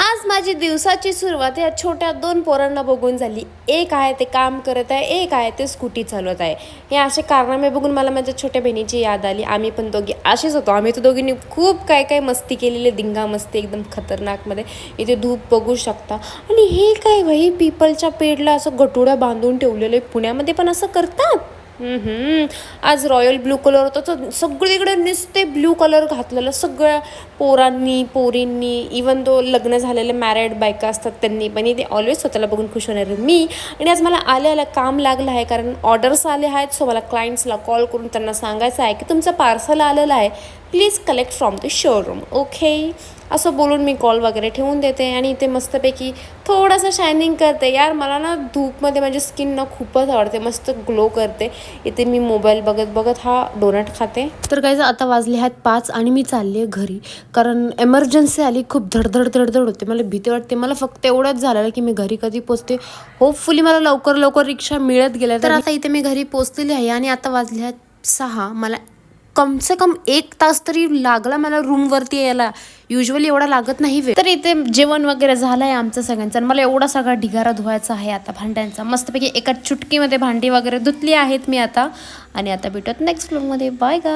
आज माझी दिवसाची सुरुवात या छोट्या 2 पोरांना बघून झाली. एक आहे ते काम करत आहे, एक आहे ते स्कूटी चालवत आहे. हे असे कारनामे बघून मला माझ्या छोट्या बहिणीची याद आली. आम्ही पण दोघी असेच होतो. आम्ही तर दोघींनी खूप काय काय मस्ती केलेली, दिंगा मस्ती एकदम खतरनाकमध्ये. इथे धूप बघू शकता. आणि हे काय भाई, पीपलच्या पेडला असं गटुडं बांधून ठेवलेलं आहे. पुण्यामध्ये पण असं करतात. आज रॉयल ब्लू कलर होता, तर सगळीकडे नुसते ब्लू कलर घातलेलं सगळ्या पोरांनी पोरींनी. इवन तो लग्न झालेले मॅरिड बायका असतात त्यांनी पण. ते ऑलवेज स्वतःला बघून खुश होणार मी. आणि आज मला आल्याला काम लागलं आहे, कारण ऑर्डर्स आले आहेत. सो मला क्लायंट्सला कॉल करून त्यांना सांगायचं आहे की तुमचं पार्सल आलेलं आहे, please collect from the showroom. Okay असं बोलून मी कॉल वगैरे ठेवून देते आणि इथे मस्तपैकी थोडंसं शायनिंग करते. यार मला ना धूपमध्ये माझी स्किन ना खूपच आवडते, मस्त ग्लो करते. इथे मी मोबाईल बघत बघत हा डोनट खाते. तर काय, आता वाजले आहेत 5 आणि मी चालली आहे घरी, कारण एमर्जन्सी आली. खूप धडधड धडधड होते, मला भीती वाटते. मला फक्त एवढंच झालेलं की मी घरी कधी पोचते. होपफुली मला लवकर लवकर रिक्षा मिळत गेल्या. तर आता इथे मी घरी पोचलेली आहे आणि आता वाजले आहेत 6. मला कम से कम 1 तास तरी लागला मला रूमवरती यायला. युजली एवढा लागत नाही वेळ. तर इथे जेवण वगैरे झालं आहे आमचं सगळ्यांचं. मला एवढा सगळा ढिगारा धुवायचा आहे आता भांड्यांचा. मस्तपैकी एका चुटकीमध्ये भांडी वगैरे धुतली आहेत मी आता. आणि आता भेटत नेक्स्ट व्लॉगमध्ये. बाय गाय.